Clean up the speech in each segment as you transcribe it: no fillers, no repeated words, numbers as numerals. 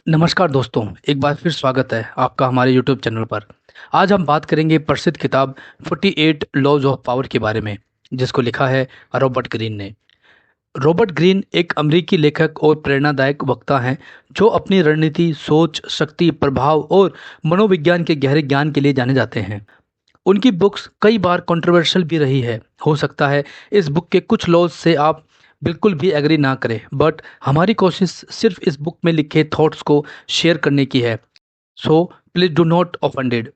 नमस्कार दोस्तों, एक बार फिर स्वागत है आपका हमारे यूट्यूब चैनल पर। आज हम बात करेंगे प्रसिद्ध किताब 48 लॉज ऑफ पावर के बारे में, जिसको लिखा है रॉबर्ट ग्रीन ने। रॉबर्ट ग्रीन एक अमेरिकी लेखक और प्रेरणादायक वक्ता हैं जो अपनी रणनीति, सोच, शक्ति, प्रभाव और मनोविज्ञान के गहरे ज्ञान के लिए जाने जाते हैं। उनकी बुक्स कई बार कंट्रोवर्शियल भी रही है। हो सकता है इस बुक के कुछ लॉज से आप बिल्कुल भी एग्री ना करें, बट हमारी कोशिश सिर्फ इस बुक में लिखे थॉट्स को शेयर करने की है। So please do not offended.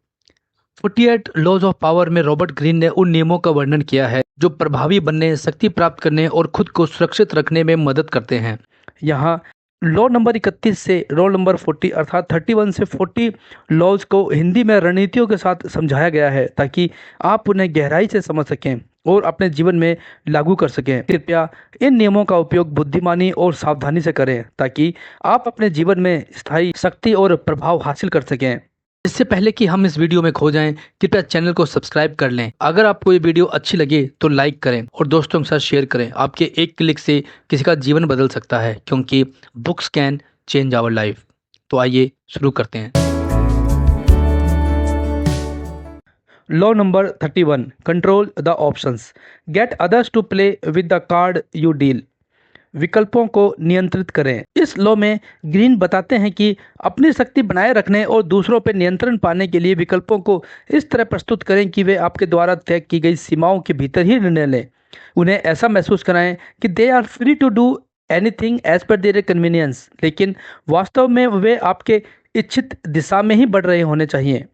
48 laws of power में रॉबर्ट ग्रीन ने उन नियमों का वर्णन किया है जो प्रभावी बनने, शक्ति प्राप्त करने और खुद को सुरक्षित रखने में मदद करते हैं। यहाँ लॉ नंबर 31 से लॉ नंबर 40 अर्थात 31 से 40 लॉज को हिंदी में रणनीतियों के साथ समझाया गया है ताकि आप उन्हें गहराई से समझ सकें और अपने जीवन में लागू कर सकें। कृपया इन नियमों का उपयोग बुद्धिमानी और सावधानी से करें ताकि आप अपने जीवन में स्थायी शक्ति और प्रभाव हासिल कर सकें। इससे पहले कि हम इस वीडियो में खो जाएं, कृपया चैनल को सब्सक्राइब कर लें। अगर आपको ये वीडियो अच्छी लगे तो लाइक करें और दोस्तों के साथ शेयर करें। आपके एक क्लिक से किसी का जीवन बदल सकता है, क्योंकि books can change our life. तो आइए शुरू करते हैं। Law number 31, control the options, get others to play with the card you deal. विकल्पों को नियंत्रित करें। इस लॉ में ग्रीन बताते हैं कि अपनी शक्ति बनाए रखने और दूसरों पर नियंत्रण पाने के लिए विकल्पों को इस तरह प्रस्तुत करें कि वे आपके द्वारा तय की गई सीमाओं के भीतर ही निर्णय लें। उन्हें ऐसा महसूस कराएं कि they are free to do anything as per their convenience, लेकिन वास्तव में वे आपके इच्छित दिशा में ही बढ़ रहे होने चाहिए।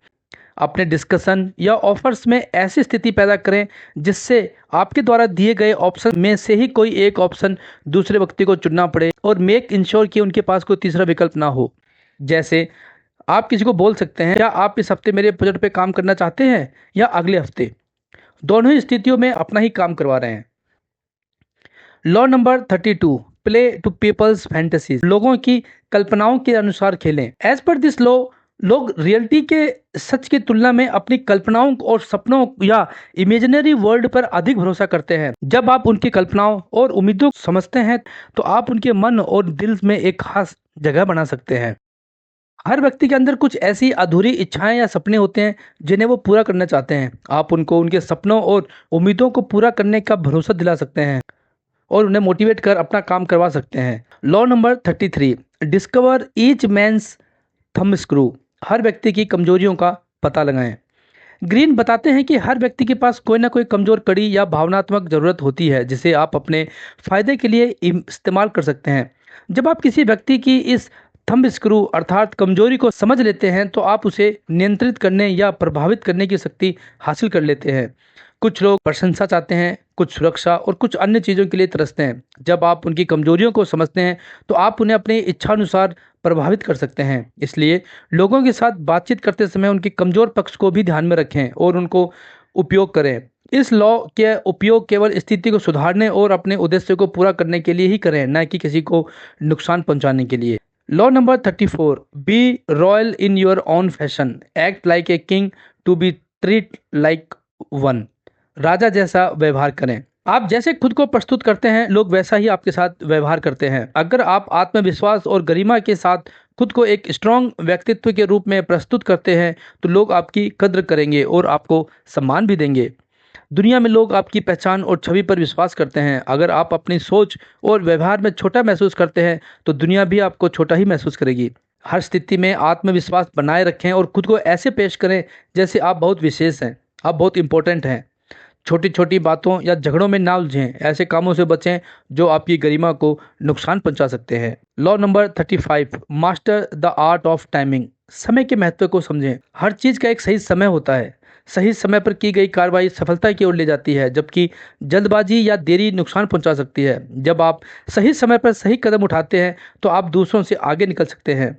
अपने डिस्कशन या ऑफर्स में ऐसी स्थिति पैदा करें जिससे आपके द्वारा दिए गए ऑप्शन में से ही कोई एक ऑप्शन दूसरे व्यक्ति को चुनना पड़े, और मेक इंश्योर कि उनके पास कोई तीसरा विकल्प ना हो। जैसे आप किसी को बोल सकते हैं, क्या आप इस हफ्ते मेरे प्रोजेक्ट पे काम करना चाहते हैं या अगले हफ्ते। दोनों ही स्थितियों में अपना ही काम करवा रहे हैं। Law number 32, play to people's fantasies, लोगों की कल्पनाओं के अनुसार खेलें। एज पर दिस लॉ लोग रियलिटी के सच की तुलना में अपनी कल्पनाओं और सपनों या इमेजिनरी वर्ल्ड पर अधिक भरोसा करते हैं। जब आप उनकी कल्पनाओं और उम्मीदों को समझते हैं तो आप उनके मन और दिल में एक खास जगह बना सकते हैं। हर व्यक्ति के अंदर कुछ ऐसी अधूरी इच्छाएं या सपने होते हैं जिन्हें वो पूरा करना चाहते हैं। आप उनको उनके सपनों और उम्मीदों को पूरा करने का भरोसा दिला सकते हैं और उन्हें मोटिवेट कर अपना काम करवा सकते हैं। Law number 33, discover each man's thumbscrew, हर व्यक्ति की कमजोरियों का पता लगाएं। ग्रीन बताते हैं कि हर व्यक्ति के पास कोई ना कोई कमजोर कड़ी या भावनात्मक जरूरत होती है जिसे आप अपने फायदे के लिए इस्तेमाल कर सकते हैं। जब आप किसी व्यक्ति की इस थंब स्क्रू अर्थात कमजोरी को समझ लेते हैं तो आप उसे नियंत्रित करने या प्रभावित करने की शक्ति हासिल कर लेते हैं। कुछ लोग प्रशंसा चाहते हैं, कुछ सुरक्षा और कुछ अन्य चीज़ों के लिए तरसते हैं। जब आप उनकी कमजोरियों को समझते हैं तो आप उन्हें अपनी इच्छानुसार प्रभावित कर सकते हैं। इसलिए लोगों के साथ बातचीत करते समय उनके कमजोर पक्ष को भी ध्यान में रखें और उनको उपयोग करें। इस लॉ के उपयोग केवल स्थिति को सुधारने और अपने उद्देश्य को पूरा करने के लिए ही करें, न कि किसी को नुकसान पहुंचाने के लिए। Law number 34, be royal in your own fashion, act like a king to be treat like one, राजा जैसा व्यवहार करें। आप जैसे खुद को प्रस्तुत करते हैं लोग वैसा ही आपके साथ व्यवहार करते हैं। अगर आप आत्मविश्वास और गरिमा के साथ खुद को एक स्ट्रॉन्ग व्यक्तित्व के रूप में प्रस्तुत करते हैं तो लोग आपकी कद्र करेंगे और आपको सम्मान भी देंगे। दुनिया में लोग आपकी पहचान और छवि पर विश्वास करते हैं। अगर आप अपनी सोच और व्यवहार में छोटा महसूस करते हैं तो दुनिया भी आपको छोटा ही महसूस करेगी। हर स्थिति में आत्मविश्वास बनाए रखें और खुद को ऐसे पेश करें जैसे आप बहुत विशेष हैं, आप बहुत इंपॉर्टेंट हैं। छोटी छोटी बातों या झगड़ों में ना उलझें, ऐसे कामों से बचें जो आपकी गरिमा को नुकसान पहुंचा सकते हैं। Law number 35, master the art of timing, समय के महत्व को समझें। हर चीज़ का एक सही समय होता है। सही समय पर की गई कार्रवाई सफलता की ओर ले जाती है, जबकि जल्दबाजी या देरी नुकसान पहुंचा सकती है। जब आप सही समय पर सही कदम उठाते हैं तो आप दूसरों से आगे निकल सकते हैं,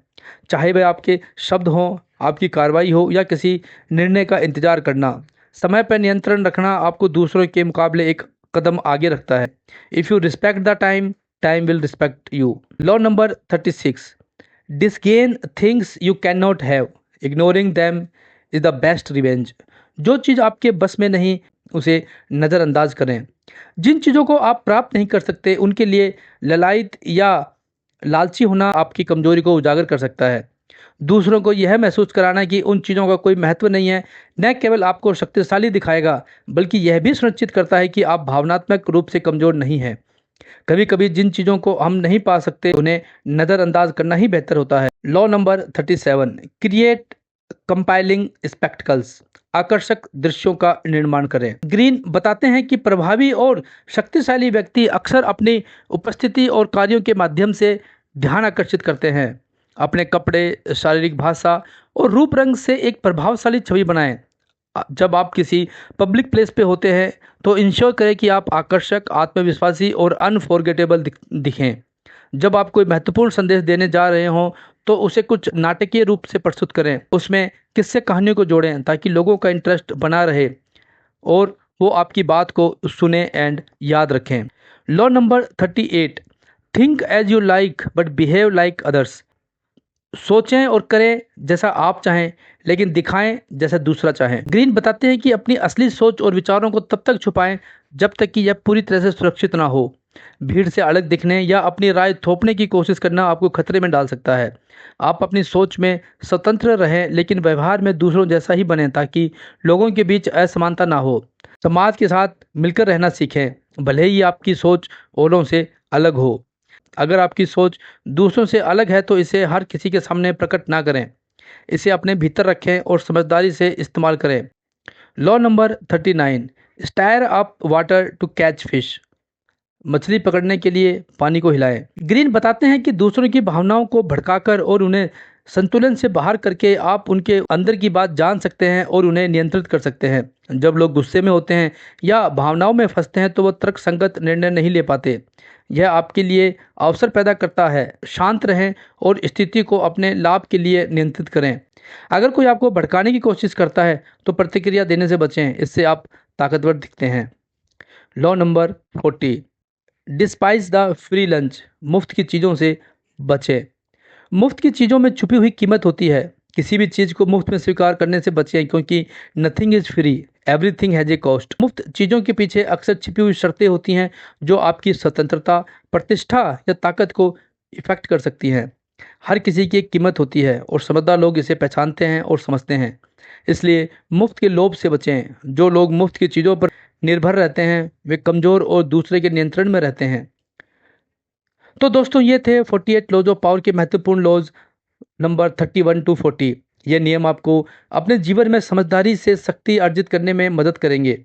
चाहे वह आपके शब्द हों, आपकी कार्रवाई हो या किसी निर्णय का इंतजार करना। समय पर नियंत्रण रखना आपको दूसरों के मुकाबले एक कदम आगे रखता है। If you respect the time, time will respect you. Law number 36, disdain things you can not have, ignoring them is the best revenge. जो चीज़ आपके बस में नहीं उसे नज़रअंदाज करें। जिन चीज़ों को आप प्राप्त नहीं कर सकते उनके लिए ललायत या लालची होना आपकी कमजोरी को उजागर कर सकता है। दूसरों को यह महसूस कराना कि उन चीज़ों का कोई महत्व नहीं है न केवल आपको शक्तिशाली दिखाएगा, बल्कि यह भी सुनिश्चित करता है कि आप भावनात्मक रूप से कमजोर नहीं हैं। कभी कभी जिन चीज़ों को हम नहीं पा सकते उन्हें नज़रअंदाज करना ही बेहतर होता है। Law number 37, create compiling spectacles. आकर्षक दृश्यों का निर्माण करें। ग्रीन बताते हैं कि प्रभावी और शक्तिशाली व्यक्ति अक्सर अपनी उपस्थिति और कार्यों के माध्यम से ध्यान आकर्षित करते हैं। अपने कपड़े, शारीरिक भाषा और रूप रंग से एक प्रभावशाली छवि बनाएं। जब आप किसी पब्लिक प्लेस पे होते हैं तो इंश्योर करें कि आप आकर्षक, आत्मविश्वासी और अनफॉरगेटेबल दिखें। जब आप कोई महत्वपूर्ण संदेश देने जा रहे हों तो उसे कुछ नाटकीय रूप से प्रस्तुत करें। उसमें किस्से कहानियों को जोड़ें ताकि लोगों का इंटरेस्ट बना रहे और वो आपकी बात को सुने एंड याद रखें। Law number 38, think as you like but behave like others. सोचें और करें जैसा आप चाहें, लेकिन दिखाएं जैसा दूसरा चाहें। ग्रीन बताते हैं कि अपनी असली सोच और विचारों को तब तक छुपाएं जब तक कि यह पूरी तरह से सुरक्षित ना हो। भीड़ से अलग दिखने या अपनी राय थोपने की कोशिश करना आपको खतरे में डाल सकता है। आप अपनी सोच में स्वतंत्र रहें, लेकिन व्यवहार में दूसरों जैसा ही बने ताकि लोगों के बीच असमानता ना हो। समाज के साथ मिलकर रहना सीखें, भले ही आपकी सोच औरों से अलग हो। अगर आपकी सोच दूसरों से अलग है तो इसे हर किसी के सामने प्रकट ना करें। इसे अपने भीतर रखें और समझदारी से इस्तेमाल करें। Law number 39, stir up water to catch fish. मछली पकड़ने के लिए पानी को हिलाएं। ग्रीन बताते हैं कि दूसरों की भावनाओं को भड़काकर और उन्हें संतुलन से बाहर करके आप उनके अंदर की बात जान सकते हैं और उन्हें नियंत्रित कर सकते हैं। जब लोग गुस्से में होते हैं या भावनाओं में फंसते हैं तो वो तर्कसंगत निर्णय नहीं ले पाते। यह आपके लिए अवसर पैदा करता है। शांत रहें और स्थिति को अपने लाभ के लिए नियंत्रित करें। अगर कोई आपको भड़काने की कोशिश करता है तो प्रतिक्रिया देने से बचें, इससे आप ताकतवर दिखते हैं। Law number 40, despise the free lunch. मुफ्त की चीज़ों से बचें। मुफ्त की चीज़ों में छुपी हुई कीमत होती है। किसी भी चीज़ को मुफ्त में स्वीकार करने से बचें, क्योंकि nothing is free, everything has a cost. मुफ्त चीज़ों के पीछे अक्सर छिपी हुई शर्तें होती हैं जो आपकी स्वतंत्रता, प्रतिष्ठा या ताकत को इफेक्ट कर सकती हैं। हर किसी की एक कीमत होती है और समझदार लोग इसे पहचानते हैं और समझते हैं। इसलिए मुफ्त के लोभ से बचें। जो लोग मुफ्त की चीज़ों पर निर्भर रहते हैं वे कमज़ोर और दूसरे के नियंत्रण में रहते हैं। तो दोस्तों ये थे 48 लॉज ऑफ पावर के महत्वपूर्ण लॉज नंबर 31 टू 40। ये नियम आपको अपने जीवन में समझदारी से शक्ति अर्जित करने में मदद करेंगे।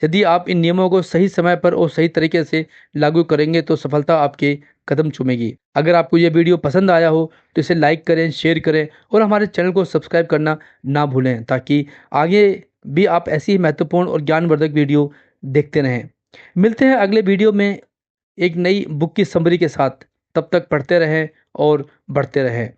यदि आप इन नियमों को सही समय पर और सही तरीके से लागू करेंगे तो सफलता आपके कदम चूमेगी। अगर आपको ये वीडियो पसंद आया हो तो इसे लाइक करें, शेयर करें और हमारे चैनल को सब्सक्राइब करना ना भूलें, ताकि आगे भी आप ऐसी ही महत्वपूर्ण और ज्ञानवर्धक वीडियो देखते रहें। मिलते हैं अगले वीडियो में एक नई बुक की समरी के साथ। तब तक पढ़ते रहें और बढ़ते रहें।